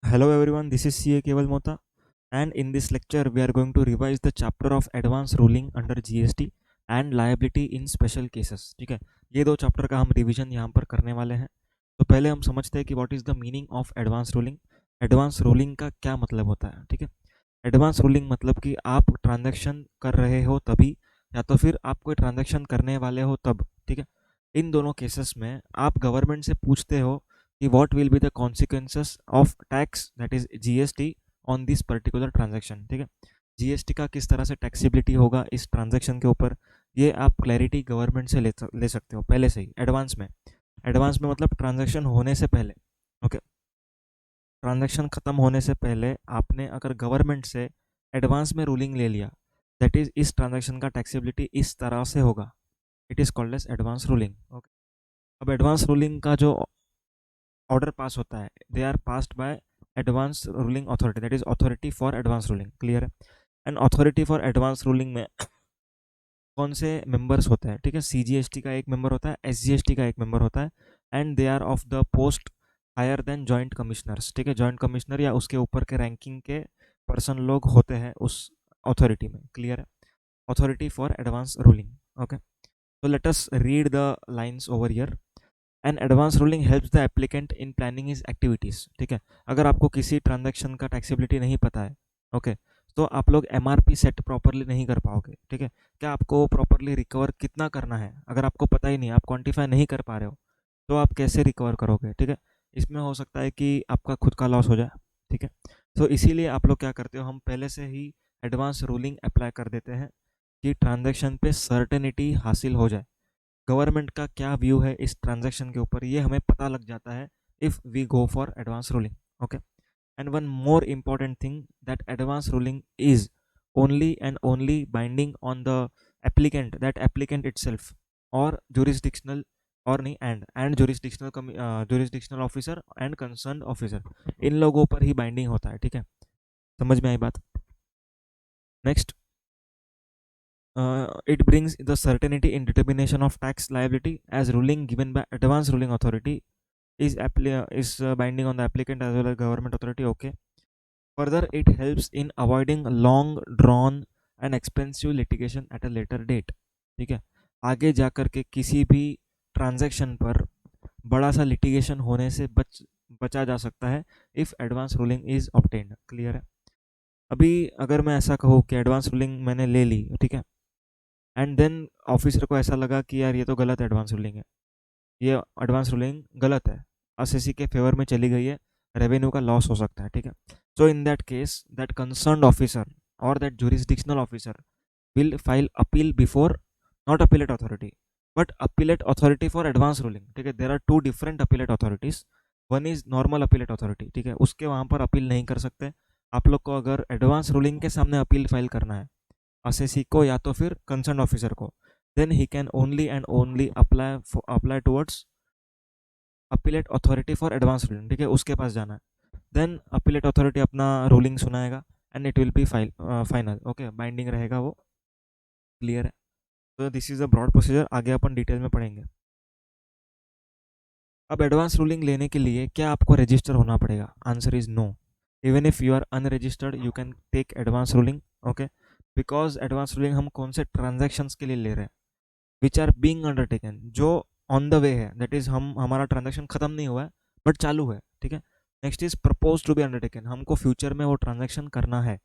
Hello everyone, this is CA Keval Mota, and in this lecture we are going to revise the chapter of advance ruling under GST and liability in special cases. ठीक है, ये दो chapter का हम revision यहाँ पर करने वाले हैं. तो पहले हम समझते हैं कि what is the meaning of advance ruling. Advance ruling का क्या मतलब होता है. ठीक है, एडवांस रूलिंग मतलब कि आप ट्रांजैक्शन कर रहे हो तभी, या तो फिर आप कोई ट्रांजैक्शन करने वाले हो तब. ठीक है, इन दोनों केसेस में आप गवर्नमेंट से पूछते हो कि what will be the consequences of tax that is GST on this particular transaction. ठीक है, GST का किस तरह से टैक्सीबिलिटी होगा इस ट्रांजैक्शन के ऊपर, ये आप क्लैरिटी गवर्नमेंट से ले सकते हो पहले से ही एडवांस में. एडवांस में मतलब ट्रांजैक्शन होने से पहले. ओके, ट्रांजैक्शन खत्म होने से पहले आपने अगर गवर्नमेंट से एडवांस में रूलिंग ले लिया, दैट इज इस ट्रांजैक्शन का टैक्सीबिलिटी इस तरह से होगा, it is called as advance ruling. Okay, अब एडवांस रूलिंग का जो ऑर्डर पास होता है, they are passed by advance ruling authority, that is authority for advance ruling. Clear है. And authority for advance ruling में कौन से मेंबर्स होते हैं. ठीक है, CGST का एक मेंबर होता है, SGST का एक मेंबर होता है, and they are of the post higher than joint commissioners. ठीक है, जॉइंट कमिश्नर या उसके ऊपर के रैंकिंग के पर्सन लोग होते हैं उस अथॉरिटी में. क्लियर है, authority for advance ruling. Okay, so let us read the lines over here. And advance ruling helps the applicant in planning his activities. ठीक है, अगर आपको किसी ट्रांजैक्शन का टैक्सेबिलिटी नहीं पता है, ओके, तो आप लोग MRP सेट प्रॉपरली नहीं कर पाओगे. ठीक है, क्या आपको प्रॉपरली रिकवर कितना करना है अगर आपको पता ही नहीं, आप क्वांटिफाई नहीं कर पा रहे हो, तो आप कैसे रिकवर करोगे. ठीक है, इसमें हो सकता है कि आपका खुद का लॉस हो जाए. ठीक है, तो इसीलिए आप लोग क्या करते हो, हम पहले से ही एडवांस रूलिंग अप्लाई कर देते हैं कि ट्रांजैक्शन पे सर्टेनिटी हासिल हो जाए. गवर्नमेंट का क्या व्यू है इस ट्रांजैक्शन के ऊपर, ये हमें पता लग जाता है if we go for advance ruling. Okay, and one more important thing, that advance ruling is only and only binding on the applicant, that applicant itself, और जुरिस्डिक्शनल, और नहीं, and jurisdictional officer and concern officer, इन लोगों पर ही binding होता है. ठीक है, समझ में आई बात. Next, it brings the certainty in determination of tax liability, as ruling given by advance ruling authority is binding on the applicant as well as government authority. Okay, further it helps in avoiding long drawn and expensive litigation at a later date. ठीक है, आगे जा कर के किसी भी transaction पर बड़ा सा लिटिगेशन होने से बचा जा सकता है if advance ruling is obtained. Clear है. अभी अगर मैं ऐसा कहूँ कि एडवांस रूलिंग मैंने ले ली, ठीक है, एंड देन ऑफिसर को ऐसा लगा कि यार ये तो गलत एडवांस रूलिंग है, ये एडवांस रूलिंग गलत है, SSC के फेवर में चली गई है, रेवेन्यू का लॉस हो सकता है. ठीक है, so in that case that concerned officer और that jurisdictional officer will file appeal before, not appellate authority but appellate authority for advance ruling. ठीक है, there are two different appellate authorities. One is normal appellate authority. ठीक है, उसके वहाँ पर appeal नहीं कर सकते. आप लोग को अगर एडवांस रूलिंग के सामने अपील फाइल करना है, SSC को या तो फिर कंसर्न ऑफिसर को, then he can only and only apply towards appellate authority for advance ruling. ठीक है, उसके पास जाना है, देन अपीलेट अथॉरिटी अपना रूलिंग सुनाएगा and it will be final. Okay, binding रहेगा वो. क्लियर है. तो this is a broad procedure, आगे अपन डिटेल में पढ़ेंगे. अब एडवांस रूलिंग लेने के लिए क्या आपको रजिस्टर होना पड़ेगा? Answer is no. Even if you are unregistered you can take advance ruling. Okay, because advance ruling हम कौन से ट्रांजेक्शन्स के लिए ले रहे हैं, विच आर बींग अंडरटेकन, जो ऑन द वे है, दैट इज हमारा ट्रांजेक्शन खत्म नहीं हुआ है बट चालू है. ठीक है, next is propose to be undertaken, हमको फ्यूचर में वो ट्रांजेक्शन करना है,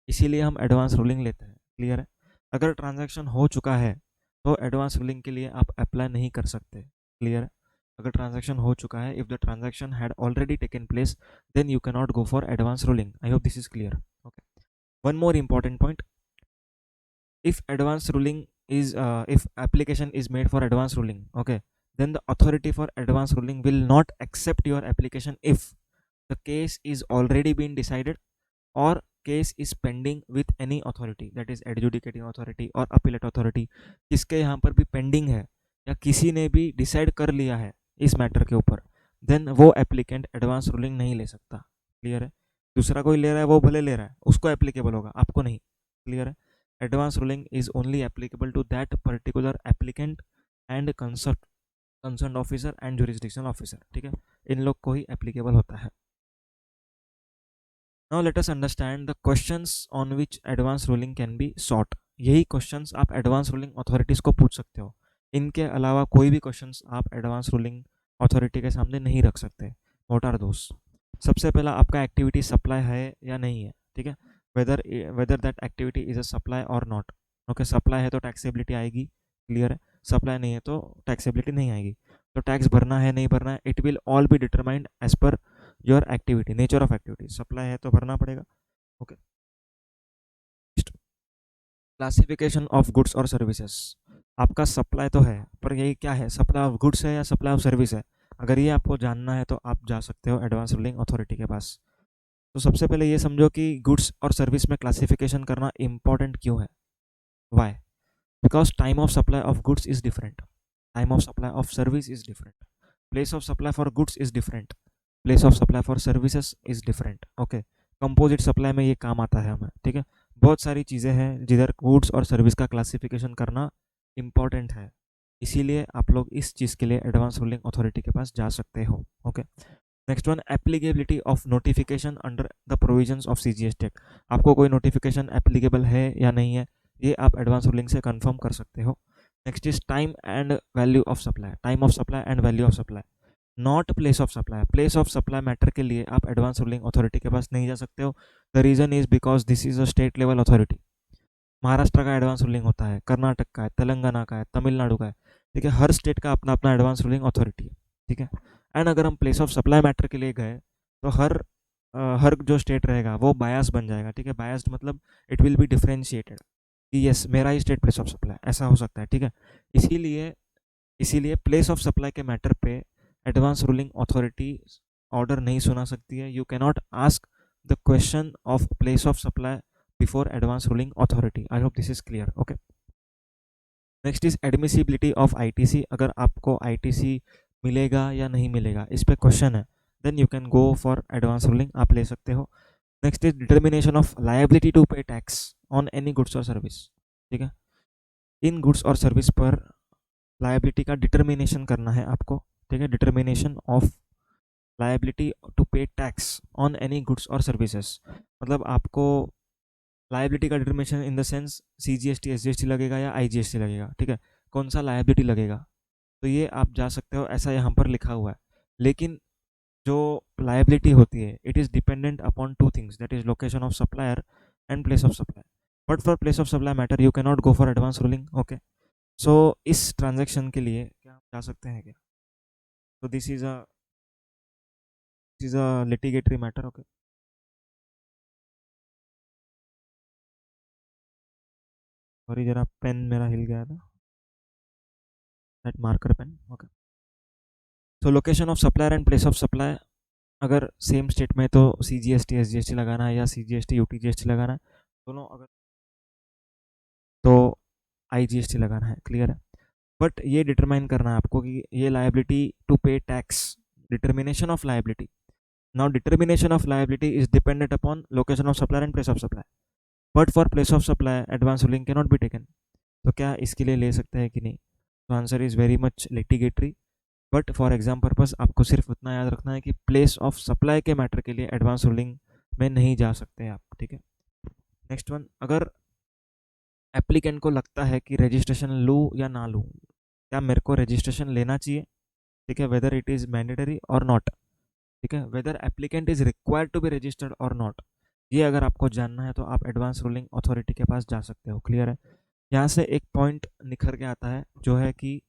इसीलिए हम एडवांस रूलिंग लेते हैं. क्लियर है. अगर ट्रांजेक्शन हो चुका है तो एडवांस रूलिंग के लिए आप अप्लाई नहीं कर सकते. क्लियर है. अगर ट्रांजेक्शन हो चुका है, if the transaction had already taken place, then you can not go for advance ruling. I hope this is clear. Okay, one more important point, if advanced ruling is if application is made for advanced ruling, okay, then the authority for advanced ruling will not accept your application if the case is already been decided or case is pending with any authority, that is adjudicating authority or appellate authority. किसके यहाँ पर भी pending है या किसी ने भी decide कर लिया है इस मैटर के ऊपर, देन वो एप्लीकेंट एडवांस रूलिंग नहीं ले सकता. क्लियर है. दूसरा कोई ले रहा है, वो भले ले रहा है, उसको एप्लीकेबल होगा, आपको नहीं. क्लियर है. Advance ruling is only applicable to that particular applicant and concern officer and jurisdictional officer. ठीक है, इन लोग को ही एप्लीकेबल होता है. Now let us understand the questions on which advance ruling can be sought. यही क्वेश्चंस आप एडवांस रूलिंग अथॉरिटीज़ को पूछ सकते हो। इनके अलावा कोई भी क्वेश्चंस आप एडवांस रूलिंग अथॉरिटी के सामने नहीं रख सकते। What are those? सबसे पहला आपका एक्टिविटी सप्लाई है या नहीं है, ठीक है। Whether whether that activity is a supply or not. Okay, supply है तो टैक्सेबिलिटी आएगी, क्लियर है। सप्लाई नहीं है तो टैक्सेबिलिटी नहीं आएगी। तो टैक्स भरना है नहीं भरना है, it will all be determined as per your activity, nature of activity. Supply है तो भरना पड़ेगा। Okay, classification of goods or services. आपका सप्लाई तो है, पर यही क्या है, सप्लाई ऑफ गुड्स है या सप्लाई ऑफ सर्विस है? अगर ये आपको जानना है तो आप जा सकते हो एडवांस रूलिंग अथॉरिटी के पास। तो सबसे पहले ये समझो कि गुड्स और सर्विस में क्लासिफिकेशन करना इंपॉर्टेंट क्यों है। Why? Because time of supply of goods is different, time of supply of service is different, place of supply for goods is different, place of supply for services is different. Okay, composite supply में ये काम आता है हमें, ठीक है। बहुत सारी चीज़ें हैं जिधर गुड्स और सर्विस का क्लासिफिकेशन करना इंपॉर्टेंट है, इसीलिए आप लोग इस चीज़ के लिए एडवांस रूलिंग अथॉरिटी के पास जा सकते हो। Okay, next one, applicability of notification under the provisions of CGST act. आपको कोई नोटिफिकेशन एप्लीकेबल है या नहीं है, ये आप एडवांस रूलिंग से कंफर्म कर सकते हो। Next is time and value of supply, time of supply and value of supply, not place of supply. Place of supply matter के लिए आप एडवांस रूलिंग अथॉरिटी के पास नहीं जा सकते हो। The reason is because this is a state level authority. Maharashtra का advance ruling होता है, कर्नाटक का है, तेलंगाना का है, तमिलनाडु का है, ठीक है। हर स्टेट का अपना अपना एडवांस रूलिंग अथॉरिटी है, ठीक है। एंड अगर हम प्लेस ऑफ सप्लाई मैटर के लिए गए तो हर जो स्टेट रहेगा वो बायस बन जाएगा, ठीक है। बायस्ड मतलब इट विल बी डिफरेंशिएटेड कि यस मेरा ही स्टेट प्लेस ऑफ सप्लाई, ऐसा हो सकता है, ठीक है। इसीलिए इसीलिए प्लेस ऑफ सप्लाई के मैटर पे एडवांस रूलिंग अथॉरिटी ऑर्डर नहीं सुना सकती है। You cannot ask the question of place of supply before advance ruling authority. I hope this is clear. Okay, next is admissibility of ITC. अगर आपको ITC मिलेगा या नहीं मिलेगा इस पे क्वेश्चन है, then you can go for advance ruling, आप ले सकते हो। Next is determination of liability to pay tax on any goods or service, ठीक है। इन गुड्स और सर्विस पर लायबिलिटी का डिटर्मिनेशन करना है आपको, ठीक है। Determination of liability to pay tax on any goods or services, मतलब आपको लायबिलिटी का determination in the sense CGST SGST लगेगा या आईजीएसटी लगेगा, ठीक है। कौन सा लायबिलिटी लगेगा, तो ये आप जा सकते हो, ऐसा यहाँ पर लिखा हुआ है। लेकिन जो लायबिलिटी होती है it is dependent upon two things, that is location of supplier and place of supply. But for place of supply matter you can not go for advance ruling. Okay, so इस transaction के लिए क्या आप जा सकते हैं क्या? तो this is a litigatory matter. Okay, sorry जरा पेन मेरा हिल गया था, that marker pen. Okay, so location of supplier and place of supply, अगर सेम स्टेट में तो C G S T S G S T लगाना है या C G S T U T G S T लगाना है, दोनों अगर तो आई जी एस टी लगाना है, क्लियर है। बट ये डिटरमाइन करना है आपको कि ये liability to pay tax, determination of liability. Now determination of liability is dependent upon location of supplier and place of supply, but for place of supply advance ruling can not be taken. तो क्या इसके लिए ले सकते हैं कि नहीं? तो answer is very much litigatory. But for exam purpose आपको सिर्फ उतना याद रखना है कि प्लेस ऑफ सप्लाई के मैटर के लिए एडवांस रूलिंग में नहीं जा सकते आप, ठीक है। नेक्स्ट वन, अगर एप्लीकेंट को लगता है कि रजिस्ट्रेशन लूँ या ना लूँ, क्या मेरे को रजिस्ट्रेशन लेना चाहिए, ठीक है, whether it is mandatory or not, ठीक है, whether applicant is required to be registered or not, ये अगर आपको जानना है तो आप एडवांस रूलिंग अथॉरिटी के पास जा सकते हो, क्लियर है। यहाँ से एक पॉइंट निखर के आता है जो है कि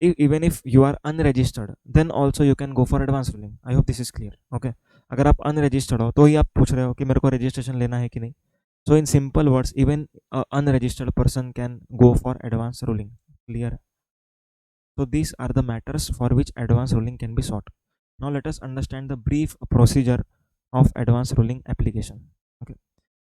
even if you are unregistered then also you can go for advance ruling। I hope this is clear। okay, अगर आप अनरजिस्टर्ड हो तो ही आप पूछ रहे हो कि मेरे को रजिस्ट्रेशन लेना है कि नहीं। so in simple words even a unregistered person can go for advance ruling, clear। so these are the matters for which advance ruling can be sought। now let us understand the brief procedure of advance ruling application। okay,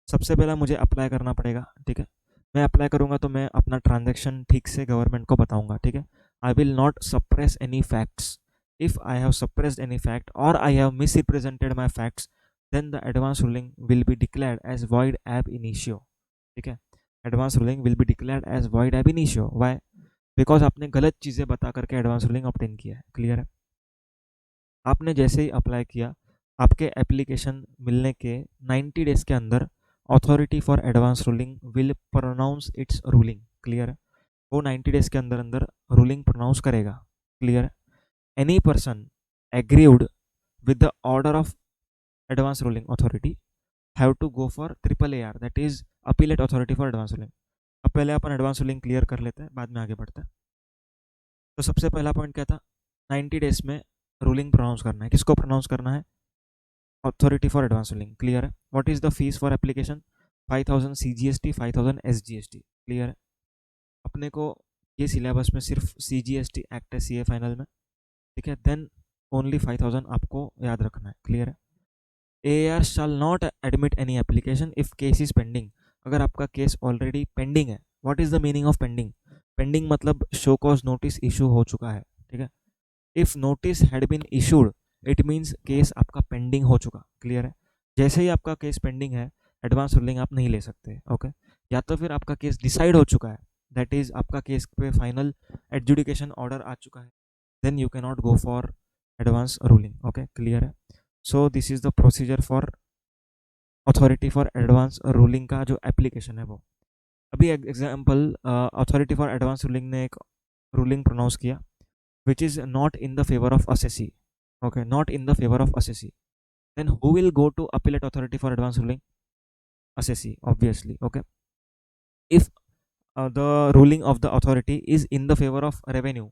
सबसे पहला मुझे apply करना पड़ेगा, ठीक है। मैं apply करूँगा तो मैं अपना ट्रांजैक्शन ठीक से गवर्नमेंट को बताऊँगा, ठीक है। I will not suppress any facts. If I have suppressed any fact और I have misrepresented my facts then the advance ruling will be declared as void ab initio, ठीक है। Advance ruling will be declared as void ab initio. Why? Because आपने गलत चीज़ें बता करके advance ruling obtain किया है, क्लियर है। आपने जैसे ही अप्लाई किया आपके एप्लीकेशन मिलने के 90 डेज के अंदर authority for advance ruling will pronounce its ruling. Clear है? वो 90 डेज के अंदर अंदर रूलिंग प्रोनाउंस करेगा। क्लियर है? Any person aggrieved with the order of advance ruling authority have to go for triple AR, that is appellate authority for advance ruling. अब पहले अपन advance ruling clear कर लेते हैं, बाद में आगे बढ़ते हैं। तो सबसे पहला पॉइंट क्या था? 90 डेज में रूलिंग प्रोनाउंस करना है। किसको प्रोनाउंस करना है? Authority for advance ruling. Clear है? What is the fee for application? 5000 CGST, 5000 SGST। Clear है? अपने को ये सिलेबस में सिर्फ CGST एक्ट है CA फाइनल में, ठीक है? देन ओनली 5000 आपको याद रखना है। क्लियर है? AAR shall not admit any application if case is pending। अगर आपका केस ऑलरेडी पेंडिंग है, what is the meaning of pending? Pending मतलब शो कॉज नोटिस इशू हो चुका है, ठीक है? If notice had been issued it means case आपका पेंडिंग हो चुका। क्लियर है? जैसे ही आपका केस पेंडिंग है, एडवांस रूलिंग आप नहीं ले सकते। ओके? या तो फिर आपका केस डिसाइड हो चुका है, दैट इज आपका केस पे फाइनल एडजुडिकेशन ऑर्डर आ चुका है, then you can not go for advance ruling. Okay? Clear है? So this is the procedure for authority for advance ruling का जो एप्लीकेशन है वो। अभी example, authority for advance ruling ने एक रूलिंग प्रोनाउंस किया which is not in the favor of assessee, okay, not in the favor of assessee, then who will go to appellate authority for advance ruling? Assessee, obviously. Okay? If the ruling of the authority is in the favor of revenue,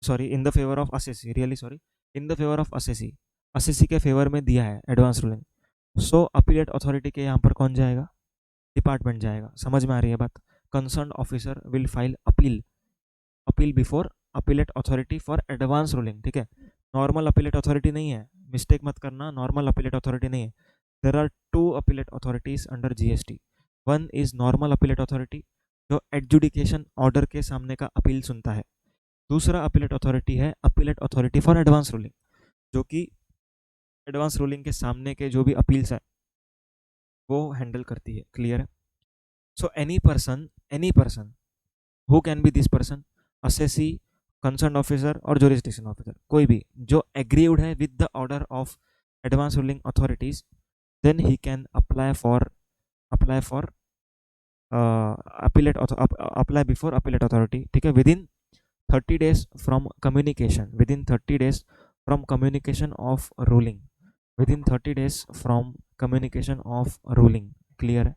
sorry, in the favor of assessee, really sorry, in the favor of assessee, assessee के favour में दिया है advance ruling, सो appellate authority के यहाँ पर कौन जाएगा? Department जाएगा। समझ में आ रही है बात? Concern officer will file appeal before appellate authority for advance ruling. ठीक है? नॉर्मल अपीलेट अथॉरिटी नहीं है, मिस्टेक मत करना, नॉर्मल अपीलेट अथॉरिटी नहीं है। There are two appellate authorities under GST। One is normal appellate authority जो एडजुडिकेशन ऑर्डर के सामने का अपील सुनता है। दूसरा अपीलेट अथॉरिटी है appellate authority for advance ruling, जो कि एडवांस रूलिंग के सामने के जो भी अपील्स है वो हैंडल करती है। क्लियर है? So any person who can be this person? Assessee, concern officer or jurisdiction officer, कोई भी जो एग्रीव्ड है with the order of advance ruling authorities, then he can apply for apply before appellate authority. ठीक है? Within 30 days from communication, within 30 days from communication of ruling, within 30 days from communication of ruling. Clear है?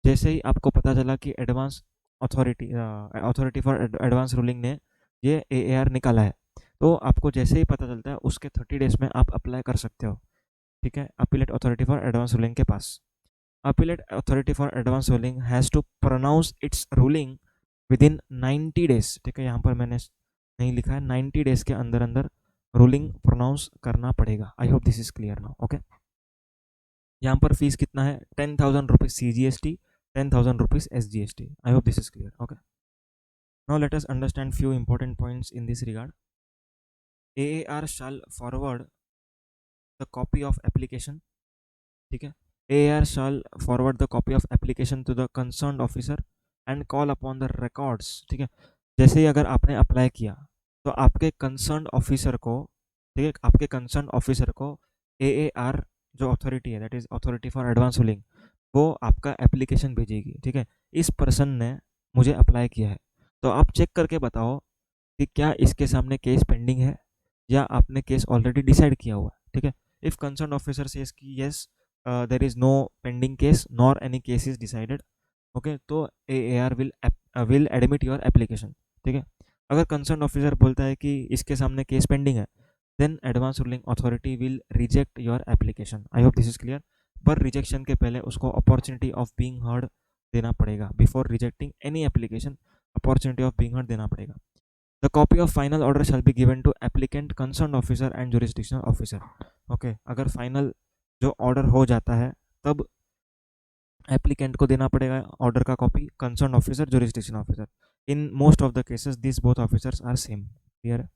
जैसे ही आपको पता चला कि advance authority for advance ruling ने ये AAR निकाला है, तो आपको जैसे ही पता चलता है उसके 30 डेज में आप अप्लाई कर सकते हो। ठीक है? Appellate authority for advance ruling के पास। Appellate authority for advance ruling has to pronounce its ruling within 90 days. ठीक है? यहाँ पर मैंने नहीं लिखा है, 90 डेज के अंदर अंदर रूलिंग प्रोनाउंस करना पड़ेगा। आई hope this is clear now. Okay? यहाँ पर फीस कितना है? 10,000 rupees CGST, 10,000 rupees SGST. I hope this is clear. Okay. Now let us understand few important points in this regard. AAR shall forward the copy of application. ठीक है? AAR shall forward the copy of application to the concerned officer and call upon the records. ठीक है? जैसे ही अगर आपने apply किया तो आपके कंसर्न ऑफिसर को, ठीक है, आपके कंसर्न ऑफिसर को AAR जो अथॉरिटी है, that is authority for advance ruling, वो आपका एप्लीकेशन भेजेगी। ठीक है? इस पर्सन ने मुझे अप्लाई किया है, तो आप चेक करके बताओ कि क्या इसके सामने केस पेंडिंग है या आपने केस ऑलरेडी डिसाइड किया हुआ है। ठीक है? इफ कंसर्न ऑफिसर सेज कि yes there is no pending case nor any case is decided, okay, तो AAR will admit your application. ठीक है? अगर कंसर्न ऑफिसर बोलता है कि इसके सामने केस पेंडिंग है, then advance ruling authority will reject your application. I hope this is clear. पर रिजेक्शन के पहले उसको अपॉर्चुनिटी ऑफ बीइंग हर्ड देना पड़ेगा। Before rejecting any application, opportunity of being heard देना पड़ेगा। The copy of final order shall be given to applicant, concern officer and jurisdictional officer. Okay? अगर final जो ऑर्डर हो जाता है तब एप्लीकेंट को देना पड़ेगा ऑर्डर का copy, concern officer, jurisdiction officer. In most of the cases this both officers are same. Clear?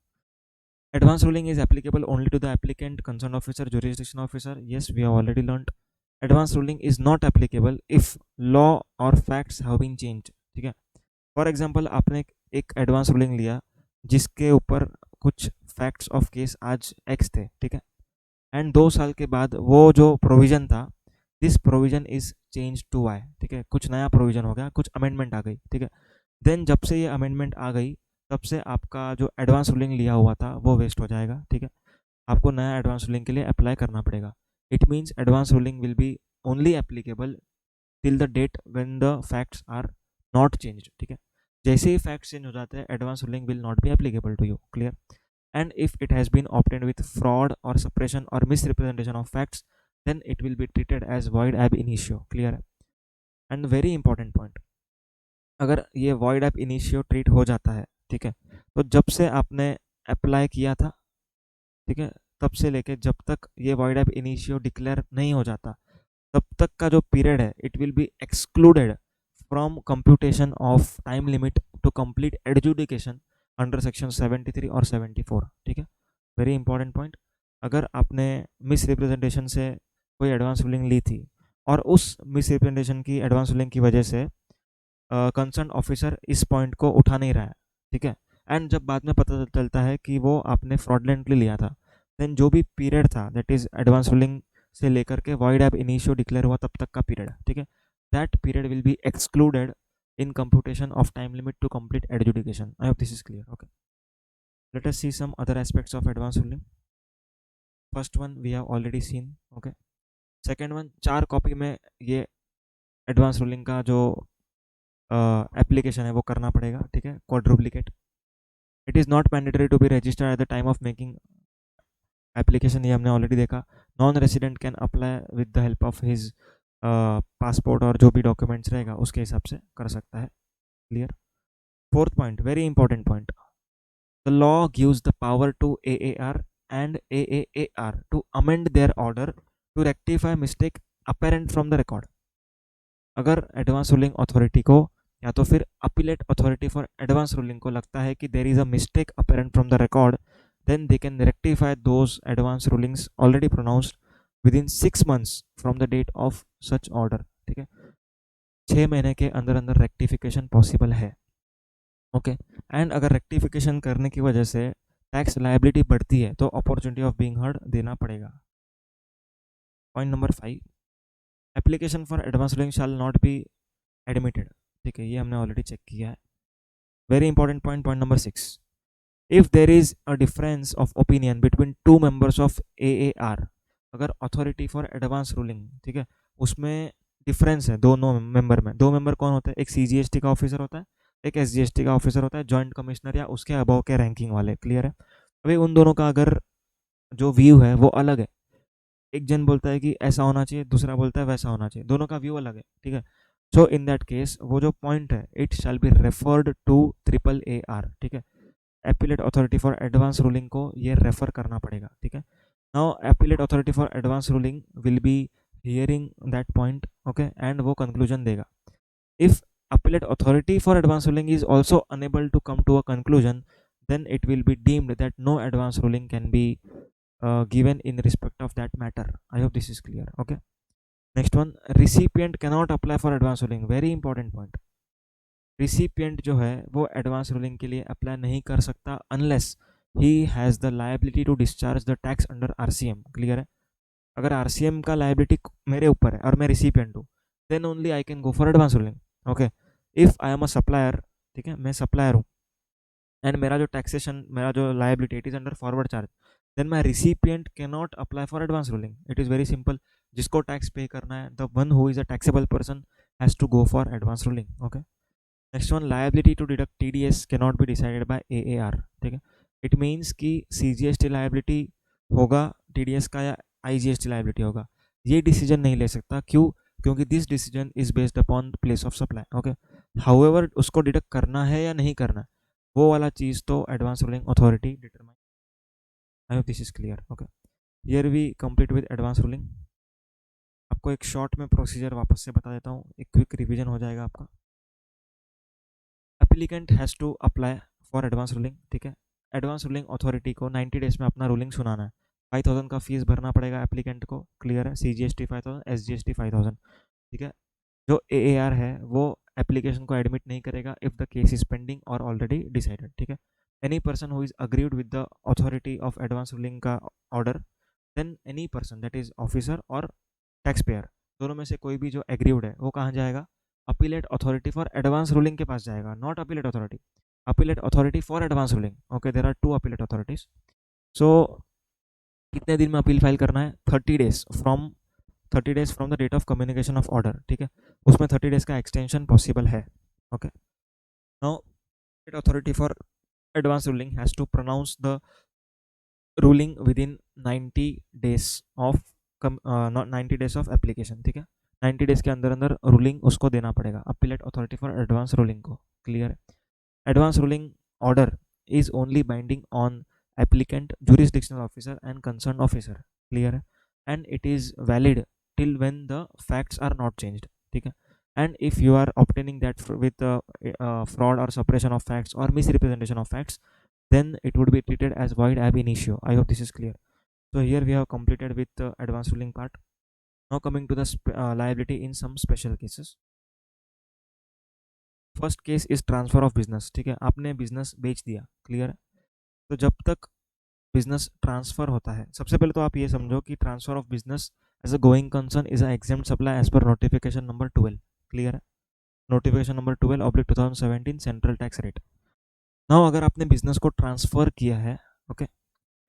Advance ruling is applicable only to the applicant, concerned officer, jurisdiction officer. Yes, we have already learned. Advance ruling is not applicable if law or facts have been changed. ठीक है? For example, आपने एक advance ruling लिया जिसके ऊपर कुछ facts of case आज X थे, ठीक है, एंड 2 साल के बाद वो जो प्रोविजन था, this provision is change to why, ठीक है, कुछ नया प्रोविजन हो गया, कुछ अमेंडमेंट आ गई, ठीक है। देन जब से ये अमेंडमेंट आ गई, तब से आपका जो एडवांस रूलिंग लिया हुआ था वो वेस्ट हो जाएगा, ठीक है। आपको नया एडवांस रूलिंग के लिए अप्लाई करना पड़ेगा। It means advance ruling will be only applicable till the date when the facts are not changed, ठीक है। जैसे ही फैक्ट्स चेंज हो जाते हैं, advance ruling will not be applicable to you, clear. And if it has been obtained with fraud or suppression or misrepresentation of facts, then it will be treated as void ab initio, clear है। And very important point, अगर ये void ab initio treat हो जाता है, ठीक है, तो जब से आपने अप्लाई किया था, ठीक है, तब से लेके जब तक ये void ab initio डिक्लेयर नहीं हो जाता, तब तक का जो पीरियड है, it will be excluded from computation of time limit to complete adjudication under section 73 और 74, ठीक है। वेरी इंपॉर्टेंट पॉइंट, अगर आपने मिस रिप्रेजेंटेशन से कोई एडवांस रूलिंग ली थी और उस मिस रिप्रेजेंटेशन की एडवांस रूलिंग की वजह से कंसर्न ऑफिसर इस पॉइंट को उठा नहीं रहा है, ठीक है, एंड जब बाद में पता चलता है कि वो आपने फ्रॉडलेंटली लिया था, देन जो भी पीरियड था, दैट इज एडवांस रूलिंग से लेकर के वॉइड एब इनिशियो डिक्लेयर हुआ तब तक का पीरियड, ठीक है, that period will be excluded in computation of time limit to complete adjudication. I hope this is clear. Okay, let us see some other aspects of advance ruling. First one we have already seen. Okay, second one, 4 copy में ये advance ruling का जो application है वो करना पड़ेगा, ठीक है, quadruplicate. It is not mandatory to be registered at the time of making application, ये हमने ऑलरेडी देखा। Non resident can apply with the help of his passport और जो भी डॉक्यूमेंट्स रहेगा उसके हिसाब से कर सकता है, clear. Fourth point, very important point, the law gives the power to AAR and AAR to amend their order to rectify mistake apparent from the record. अगर एडवांस रूलिंग अथॉरिटी को या तो फिर appellate authority for advance ruling को लगता है कि there is a mistake apparent from the record, then they can rectify those advance rulings already pronounced within 6 months from the date of such order, ठीक है, 6 महीने के अंदर अंदर रेक्टिफिकेशन पॉसिबल है, ओके। एंड अगर रेक्टिफिकेशन करने की वजह से टैक्स लायबिलिटी बढ़ती है तो अपॉर्चुनिटी ऑफ बीइंग हर्ड देना पड़ेगा। Point number 5, application for advance ruling shall not be admitted, ठीक है, ये हमने ऑलरेडी चेक किया है। Very important point, point number 6, if there is a difference of opinion between two members of AAR, अगर authority for advance ruling, ठीक है, उसमें डिफरेंस है दोनों मेंबर में, दो मेंबर कौन होते हैं, एक CGST का ऑफिसर होता है, एक SGST का ऑफिसर होता है, जॉइंट कमिश्नर या उसके अबव के रैंकिंग वाले, क्लियर है। अभी उन दोनों का अगर जो व्यू है वो अलग है, एक जन बोलता है कि ऐसा होना चाहिए, दूसरा बोलता है वैसा होना चाहिए, दोनों का व्यू अलग है, ठीक है। सो इन दैट केस वो जो पॉइंट है, it shall be referred to AAR, ठीक है, appellate authority for advance ruling को ये रेफर करना पड़ेगा, ठीक है। Now appellate authority for advance ruling will be hearing that point, okay, and वो कंक्लूजन देगा। If appellate authority for advance ruling is also unable to come to a conclusion, then it will be deemed that no advance ruling can be given in respect of that matter. I hope this is clear. Okay, next one, recipient cannot apply for advance ruling, very important point। Recipient जो है वो advance ruling के लिए apply नहीं कर सकता unless he has the liability to discharge the tax under RCM, clear है। अगर RCM का लायबिलिटी मेरे ऊपर है और मैं रिसिपिएंट हूँ, then only I can go for advance ruling, okay. If I am a supplier, ठीक है, मैं सप्लायर हूँ एंड मेरा जो टैक्सेशन, मेरा जो liability it is under forward charge, then my recipient can not apply for advance ruling. It is very simple, जिसको tax pay करना है, the one who is a taxable person has to go for advance ruling, okay. Next one, liability to deduct TDS cannot be decided by AAR, ठीक है। It means कि CGST liability होगा TDS का या IGST liability होगा, ये decision नहीं ले सकता, क्यों, क्योंकि this decision is based upon place of supply, okay. However उसको डिडक्ट करना है या नहीं करना है, वो वाला चीज़ तो advance ruling authority determine. I hope this is clear, okay. Here we complete with advance ruling. आपको एक शॉर्ट में प्रोसीजर वापस से बता देता हूँ, एक क्विक रिवीजन हो जाएगा आपका। Applicant has to apply for advance ruling, ठीक है। एडवांस रूलिंग अथॉरिटी को 90 डेज में अपना रूलिंग सुनाना है। 5000 का फीस भरना पड़ेगा एप्लीकेंट को, क्लियर है। CGST 5000, SGST 5000, ठीक है। जो AAR है वो एप्लीकेशन को एडमिट नहीं करेगा if the case is pending और ऑलरेडी डिसाइडेड, ठीक है। Any person who is agreed with the authority of advance ruling का order, then any person that is officer और टैक्स पेयर, दोनों में से कोई भी जो एग्रीव्ड है वो कहाँ जाएगा, appellate authority for advance ruling के पास जाएगा, not appellate authority, appellate authority for advance ruling. Okay, there are two appellate authorities. सो कितने दिन में अपील फाइल करना है, 30 days from the date of communication of order, ठीक है, उसमें 30 डेज का एक्सटेंशन पॉसिबल है। Okay, now authority for advance ruling has to pronounce the ruling with in 90 days of 90 days of application, ठीक है, 90 days के अंदर अंदर रूलिंग उसको देना पड़ेगा, appellate authority for advance ruling को। क्लियर है, advance ruling order is only binding on applicant, jurisdictional officer and concerned officer, clear है, and it is valid till when the facts are not changed, ठीक है, and if you are obtaining that with fraud or suppression of facts or misrepresentation of facts, then it would be treated as void ab initio. I hope this is clear. So here we have completed with the advanced ruling part. Now coming to the liability in some special cases. First case is transfer of business, ठीक है, आपने business बेच दिया, clear है, तो जब तक business transfer होता है, सबसे पहले तो आप ये समझो कि transfer of business as a going concern is a exempt supply as per notification number 12, क्लियर है, notification number 12/2017 central tax rate. Now अगर आपने बिजनेस को ट्रांसफर किया है, okay,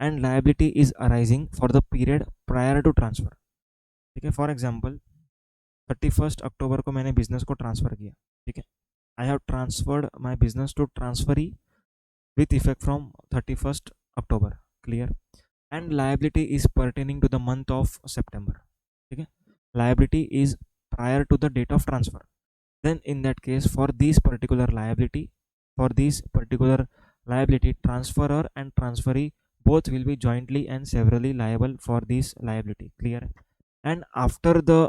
and liability is arising for the period prior to transfer, ठीक है, for example 31 अक्टूबर को मैंने बिजनेस को ट्रांसफर किया, ठीक है, I have transferred my business to transferee with effect from 31st October, clear, and liability is pertaining to the month of September, ठीक है, liability is prior to the date of transfer, then in that case for this particular liability transferor and transferee both will be jointly and severally liable for this liability, clear, and after the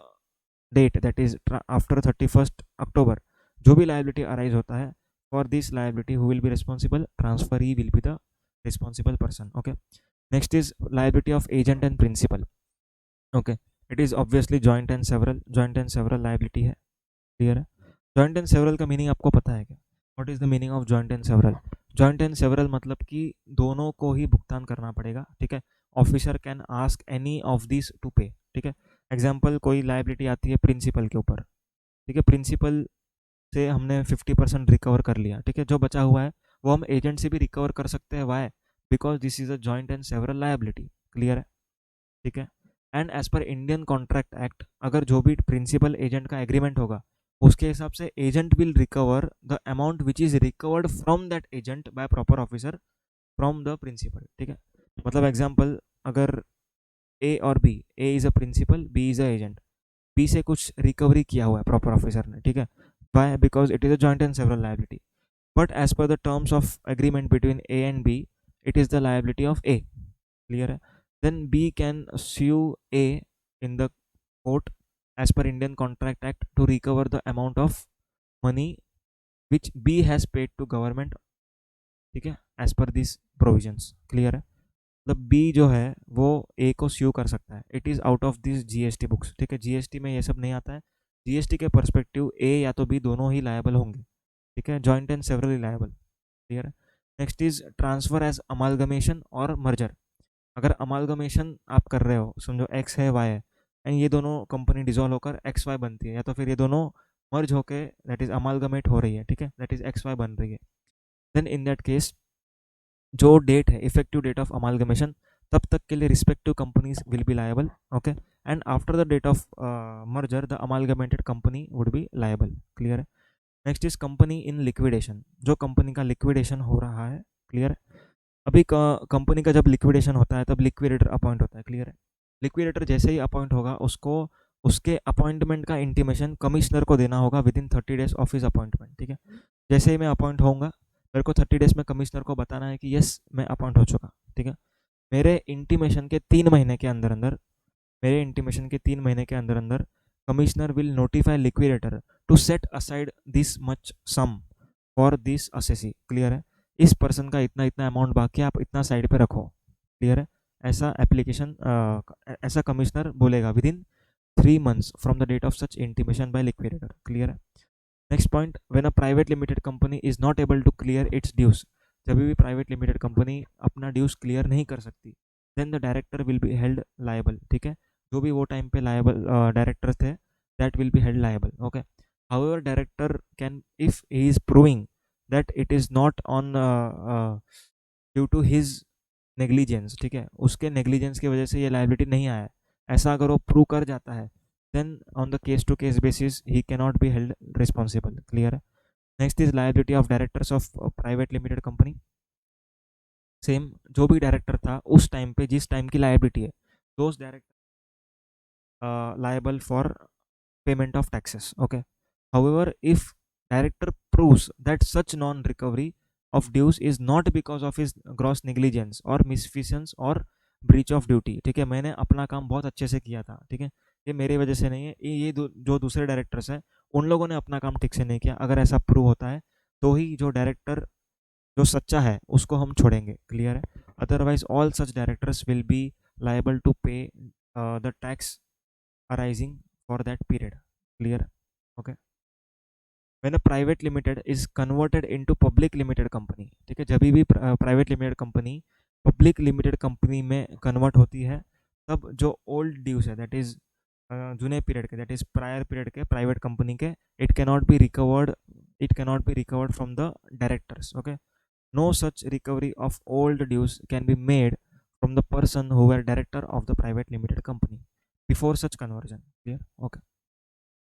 date that is after 31st October जो भी liability arise होता है, for this liability who will be responsible, transferee will be the responsible person. Okay, next is liability of agent and principal. Okay, it is obviously joint and several liability है, clear है, joint and several का meaning आपको पता है क्या, what is the meaning of joint and several? joint and several मतलब कि दोनों को ही भुगतान करना पड़ेगा, ठीक है, officer can ask any of this to pay, ठीक है, एग्जाम्पल कोई लाइबिलिटी आती है प्रिंसिपल के ऊपर, ठीक है, प्रिंसिपल से हमने 50% रिकवर कर लिया, ठीक है, जो बचा हुआ है वो हम एजेंट से भी रिकवर कर सकते हैं, why, because this is a joint and several liability, clear है, ठीक है, and as per Indian contract act अगर जो भी प्रिंसिपल एजेंट का एग्रीमेंट होगा उसके हिसाब से agent will recover the amount which is recovered from that agent by proper officer from the principal, ठीक है, मतलब एग्जाम्पल अगर ए और B, A is a principal, B is a agent, B से कुछ रिकवरी किया हुआ है प्रॉपर ऑफिसर ने, ठीक है, why, because it is a joint and several liability, but as per the terms of agreement between A and B it is the liability of A, clear है, then B can sue A in the court as per Indian Contract Act to recover the amount of money which B has paid to government, ठीक है, as per these provisions, clear है, मतलब B जो है वो ए को स्यू कर सकता है, it is out of this GST books, ठीक है, जीएसटी में ये सब नहीं आता है, जीएसटी के परस्पेक्टिव ए या तो बी दोनों ही लायबल होंगे, ठीक है, joint and severally liable, clear है, next is transfer as amalgamation और मर्जर, अगर अमालगमेशन आप कर रहे हो, समझो एक्स है वाई है एंड ये दोनों कंपनी डिजोल्व होकर एक्स वाई बनती है, या तो फिर ये दोनों मर्ज होके दैट इज अमालगमेट हो रही है, ठीक है, दैट इज एक्स वाई बन रही है, देन इन दैट केस जो डेट है इफेक्टिव डेट ऑफ अमालगमेशन तब तक के लिए respective companies will be liable, okay, and after the date of merger the amalgamated company would be liable, clear है, next is company in liquidation, जो company का liquidation हो रहा है, क्लियर है, अभी कंपनी का जब लिक्विडेशन होता है तब लिक्विडेटर अपॉइंट होता है, क्लियर है, लिक्विडेटर जैसे ही अपॉइंट होगा उसको उसके अपॉइंटमेंट का इंटीमेशन कमिश्नर को देना होगा with in 30 days of his appointment, ठीक है, जैसे ही मैं अपॉइंट होऊंगा मेरे को 30 डेज में कमिश्नर को बताना है कि यस मैं अपॉइंट हो चुका, ठीक है, मेरे इंटीमेशन के 3 महीने के अंदर अंदर commissioner will notify liquidator to set aside this much sum for this assessee, clear है, इस पर्सन का इतना इतना अमाउंट बाकी आप इतना साइड पे रखो, क्लियर है, ऐसा एप्लीकेशन ऐसा कमिश्नर बोलेगा with in 3 months from the date of such intimation by liquidator, clear है, next point, when a private limited company is not able to clear its dues, जब भी प्राइवेट लिमिटेड कंपनी अपना dues clear नहीं कर सकती, then the director will be held liable, ठीक है, जो भी वो टाइम पे लायबल डायरेक्टर थे, that will be held liable, okay. However director can, if he is proving that it is not on due to his negligence, ठीक है, उसके नेग्लिजेंस की वजह से ये लाइबिलिटी नहीं आया है, ऐसा अगर वो प्रूव कर जाता है, then on the case to case basis he can not be held responsible, clear है। Next is liability of directors of private limited company. Same, जो भी डायरेक्टर था उस टाइम पे जिस टाइम की लाइबिलिटी है, those director liable for payment of taxes, okay. However, if director proves that such non recovery of dues is not because of his gross negligence or misfeasance or breach of duty, ठीक है, मैंने अपना काम बहुत अच्छे से किया था, ठीक है, ये मेरी वजह से नहीं है, जो दूसरे डायरेक्टर्स हैं उन लोगों ने अपना काम ठीक से नहीं किया, अगर ऐसा प्रूव होता है तो ही जो डायरेक्टर जो सच्चा है उसको हम छोड़ेंगे, क्लियर है। Otherwise all such directors will be liable to pay the tax arising for that period, clear, okay। when a private limited is converted into public limited company, ठीक है, जब भी private limited company public limited company में convert होती है, तब जो old dues है, दैट इज जूने पीरियड के, दैट इज प्रायर पीरियड के प्राइवेट कंपनी के, it cannot be recovered, it cannot be recovered from the directors, okay. No such recovery of old dues can be made from the person who were director of the private limited company before such conversion, clear, okay।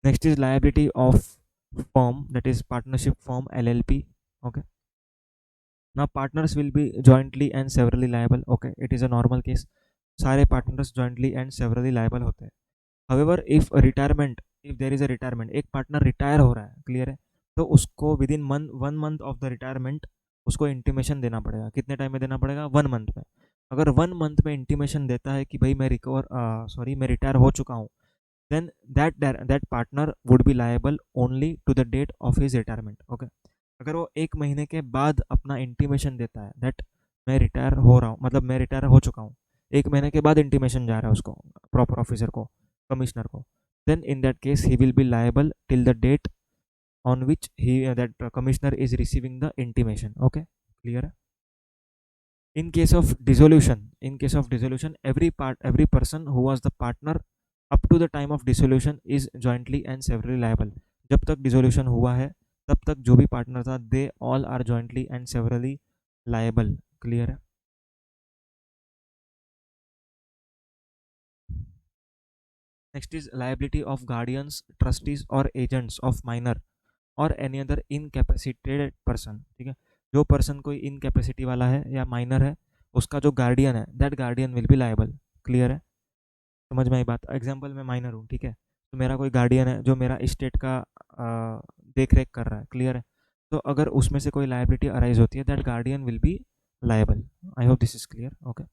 next is liability of firm, that is partnership firm LLP, okay। now partners will be jointly and severally liable, okay, it is a normal case, सारे partners jointly and severally liable होते हैं। however if a retirement, if there is a retirement, एक partner retire हो रहा है, clear है, तो उसको within 1 month of the retirement उसको इंटीमेशन देना पड़ेगा, कितने टाइम में देना पड़ेगा, 1 मंथ में। अगर 1 मंथ में इंटीमेशन देता है कि भाई मैं मैं रिटायर हो चुका हूँ, then that partner would be liable only to the date of his retirement, okay। अगर वो 1 महीने के बाद अपना इंटीमेशन देता है दैट मैं रिटायर हो रहा हूँ, मतलब मैं रिटायर हो चुका हूँ, 1 महीने के बाद इंटीमेशन जा रहा है उसको, प्रॉपर ऑफिसर को, कमिश्नर को, then in that case he will be liable till the date on which he that commissioner is receiving the intimation, okay, clear है। in case of dissolution, every person who was the partner up to the time of dissolution is jointly and severally liable। जब तक dissolution हुआ है तब तक जो भी partner था, they all are jointly and severally liable, clear है। Next is liability of guardians, trustees और एजेंट्स ऑफ माइनर और एनी अदर इनकैपेसिटेटेड पर्सन, ठीक है, जो पर्सन कोई इनकैपेसिटी वाला है या माइनर है, उसका जो गार्डियन है, that guardian will be liable, clear है। समझ में आई बात। एग्जाम्पल मैं माइनर हूँ, ठीक है, तो मेरा कोई गार्डियन है जो मेरा इस्टेट का देख रेख कर रहा है, क्लियर है, तो अगर उसमें से कोई लाइबिलिटी अराइज होती है, that guardian will be liable. I hope this is clear, okay.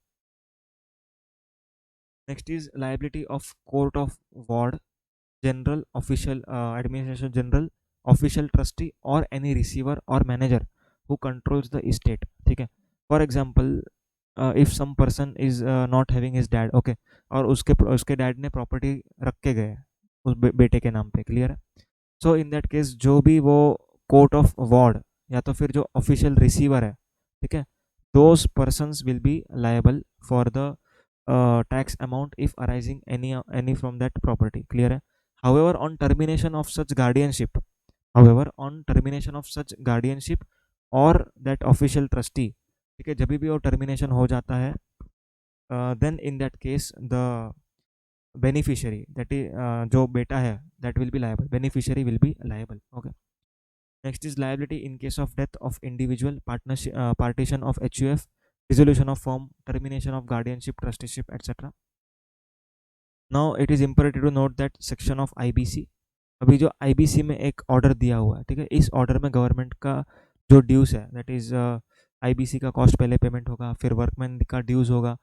Next is liability of court of ward, general official administration general, official trustee और एनी रिसीवर और manager who controls the estate, ठीक है। For example if some person is not having his dad, okay, और उसके dad ने property रख के गए उस बेटे के नाम पे, क्लियर है। सो इन दैट केस जो भी वो कोर्ट ऑफ वार्ड या तो फिर जो ऑफिशियल रिसीवर है, ठीक है, those persons will be liable for the tax amount if arising any from that property, clear है। however on termination of such guardianship however on termination of such guardianship और that official trustee, ठीक है, जब भी वो termination हो जाता है, then in that case the beneficiary, that is जो बेटा है, that will be liable, beneficiary will be liable, okay. Next is liability in case of death of individual, partnership, partition of HUF, dissolution of firm, termination of guardianship, trusteeship etcetera. Now it is important to note that section of IBC, अभी जो IBC में एक order दिया हुआ है, ठीक है, इस ऑर्डर में गवर्नमेंट का जो ड्यूज है, दैट इज IBC का कॉस्ट पहले पेमेंट होगा, फिर वर्कमैन का ड्यूज होगा,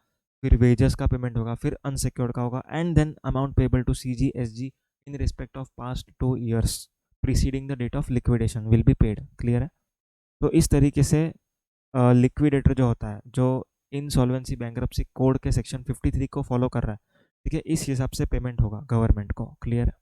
फिर वेजेस का पेमेंट होगा, फिर अनसिक्योर्ड का होगा, and then amount payable to CGSG in respect of past 2 years preceding the date of liquidation will be paid, clear है। तो इस तरीके से लिक्विडेटर जो होता है, जो इनसॉल्वेंसी बैंक्रप्सी कोड के सेक्शन 53 को फॉलो कर रहा है, ठीक है, इस हिसाब से पेमेंट होगा गवर्नमेंट को, क्लियर है।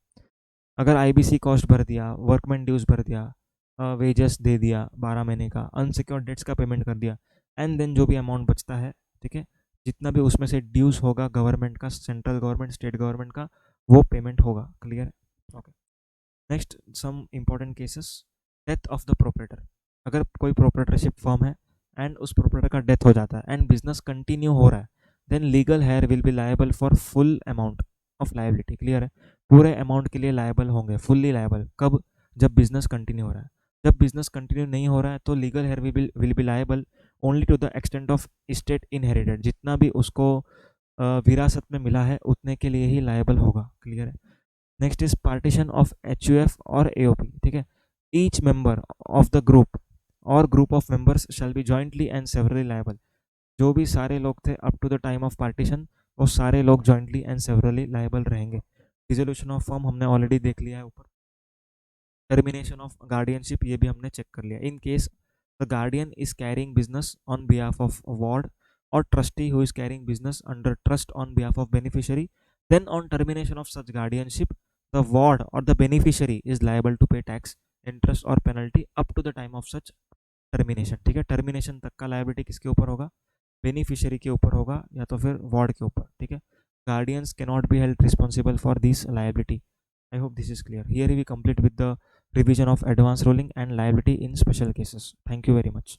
अगर IBC कॉस्ट भर दिया, वर्कमैन ड्यूज भर दिया, वेजेस दे दिया 12 महीने का, अनसिक्योर्ड डेट्स का पेमेंट कर दिया, एंड देन जो भी अमाउंट बचता है, ठीक है, जितना भी उसमें से ड्यूज होगा गवर्नमेंट का, सेंट्रल गवर्नमेंट, स्टेट गवर्नमेंट का, वो पेमेंट होगा। Clear? Okay. Next some important cases. Death of the proprietor. अगर कोई प्रोपरेटरशिप फॉर्म है एंड उस प्रोपरेटर का डेथ हो जाता है एंड बिजनेस कंटिन्यू हो रहा है, then legal heir will be liable for full amount of liability. Clear है? पूरे अमाउंट के लिए लायबल होंगे, फुल्ली लायबल। कब? जब बिजनेस कंटिन्यू हो रहा है। जब बिजनेस कंटिन्यू नहीं हो रहा है तो legal heir will be liable only to the extent of estate inherited. जितना भी उसको विरासत में मिला है उतने के लिए ही लायबल होगा। क्लियर है? Next is partition of HUF और AOP। ठीक है? Each member of the group और group of members shall be jointly and severally liable. जो भी सारे लोग थे up to the time of partition, वो सारे लोग जॉइंटली एंड सेवरली लायबल रहेंगे। डिसोल्यूशन ऑफ फॉर्म हमने ऑलरेडी देख लिया है ऊपर। टर्मिनेशन ऑफ गार्डियनशिप ये भी हमने चेक कर लिया। In case the guardian is carrying business on behalf of ward or trustee who is carrying business under trust on behalf of beneficiary, then on termination of such guardianship, the ward or the beneficiary is liable to pay tax, interest or penalty up to the time of such termination। ठीक है? Termination तक का liability किसके ऊपर होगा? Beneficiary के ऊपर होगा या तो फिर वार्ड के ऊपर। ठीक है? Guardians can not be held responsible for this liability. I hope this is clear. Here we complete with the revision of advance ruling and liability in special cases. Thank you very much.